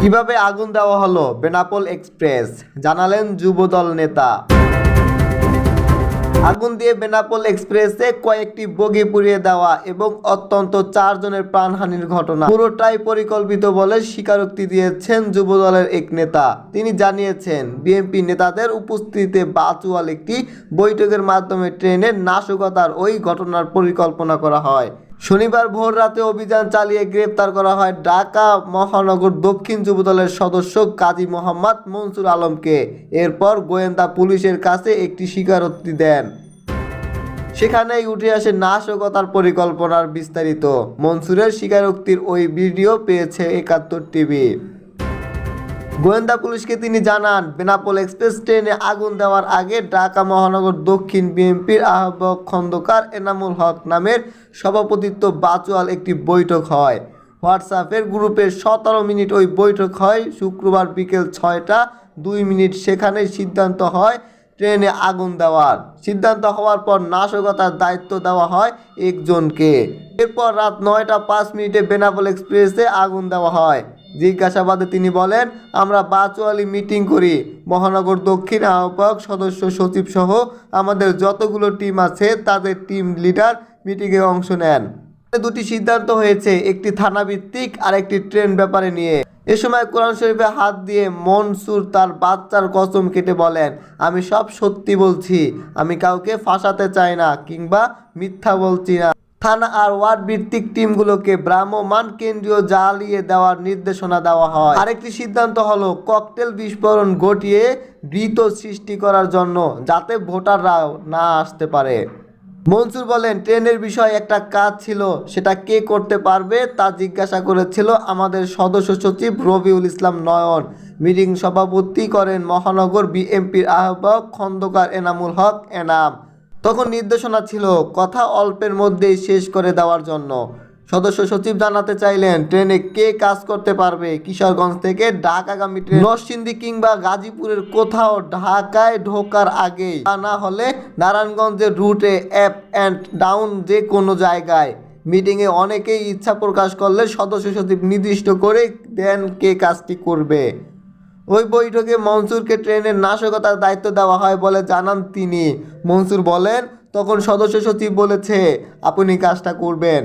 কিভাবে আগুন দেওয়া হলো বেনাপোল এক্সপ্রেস, জানালেন যুবদল নেতা। আগুন দিয়ে বেনাপোল এক্সপ্রেসে কয়েকটি বগি পুড়িয়ে দেওয়া এবং অন্তত 4 জনের প্রাণহানির ঘটনা পুরোটাই পরিকল্পিত বলে স্বীকারোক্তি দিয়েছেন যুবদলের এক নেতা। তিনি জানিয়েছেন, বিএনপি নেতাদের উপস্থিতিতে বাচুয়াল একটি বৈঠকের মাধ্যমে ট্রেনের নাশকতার ওই ঘটনার পরিকল্পনা করা হয়। শনিবার ভোর রাতে অভিযান চালিয়ে গ্রেপ্তার করা হয় ঢাকা মহানগর দক্ষিণ যুবদলের সদস্য কাজী মোহাম্মদ মনসুর আলমকে। এরপর গোয়েন্দা পুলিশের কাছে একটি স্বীকারোক্তি দেন। সেখানেই উঠে আসে নাশকতার পরিকল্পনার বিস্তারিত। মনসুরের স্বীকারোক্তির ওই ভিডিও পেয়েছে ৭১ টিভি। গোয়েন্দা পুলিশকে তিনি জানান, বেনাপোল এক্সপ্রেস ট্রেনে আগুন দেওয়ার আগে ঢাকা মহানগর দক্ষিণ বিএনপির আহ্বায়ক খন্দকার এনামুল হক নামের সভাপতিত্ব বাচুয়াল একটি বৈঠক হয়। হোয়াটসঅ্যাপের গ্রুপে 17 মিনিট ওই বৈঠক হয়। শুক্রবার বিকেল 6টা 2 মিনিট সেখানেই সিদ্ধান্ত হয় ট্রেনে আগুন দেওয়ার। সিদ্ধান্ত হওয়ার পর নাশকতার দায়িত্ব দেওয়া হয় একজনকে। এরপর রাত 9টা 5 মিনিটে বেনাপোল এক্সপ্রেসে আগুন দেওয়া হয়। জিজ্ঞাসাবাদে তিনি বলেন, আমরা বাচুয়ালি মিটিং করি। মহানগর দক্ষিণ আহ্বায়ক সদস্য সচিব সহ আমাদের যতগুলো টিম আছে তাদের টিম লিডার মিটিংয়ে অংশ নেন। দুটি সিদ্ধান্ত হয়েছে, একটি থানা ভিত্তিক আর একটি ট্রেন ব্যাপারে নিয়ে। এ সময় কোরআন শরীফে হাত দিয়ে মনসুর তার বাচ্চার কসম কেটে বলেন, আমি সব সত্যি বলছি, আমি কাউকে ফাঁসাতে চাই না কিংবা মিথ্যা বলছি না। থানা আর ওয়ার্ড ভিত্তিক টিমগুলোকে ভ্রাম্যমাণ কেন্দ্রীয় জ্বালিয়ে দেওয়ার নির্দেশনা দেওয়া হয়। আরেকটি সিদ্ধান্ত হলো ককটেল বিস্ফোরণ ঘটিয়ে ভীত সৃষ্টি করার জন্য, যাতে ভোটাররাও না আসতে পারে। মনসুর বলেন, ট্রেনের বিষয়ে একটা কাজ ছিল, সেটা কে করতে পারবে তা জিজ্ঞাসা করেছিল আমাদের সদস্য সচিব রবিউল ইসলাম নয়ন। মিটিং সভাপতি করেন মহানগর বিএনপির আহ্বায়ক খন্দকার এনামুল হক এনাম। তখন নির্দেশনা ছিল কথা অল্পের মধ্যেই শেষ করে দেওয়ার জন্য। সদস্য সচিব জানাতে চাইলেন, ট্রেনে কে কাজ করতে পারবে। কিশোরগঞ্জ থেকে ঢাকাগামী ট্রেন নরসিংদী কিংবা গাজীপুরের কোথাও ঢাকায় ঢোকার আগেই, তা না হলে নারায়ণগঞ্জের রুটে আপ অ্যান্ড ডাউন যে কোনো জায়গায়। মিটিংয়ে অনেকেই ইচ্ছা প্রকাশ করলে সদস্য সচিব নির্দিষ্ট করে দেন কে কাজটি করবে। ওই বৈঠকে মনসুরকে ট্রেনের নাশকতার দায়িত্ব দেওয়া হয় বলে জানান তিনি। মনসুর বলেন, তখন সদস্য সচিব বলেছে আপনি কাজটা করবেন।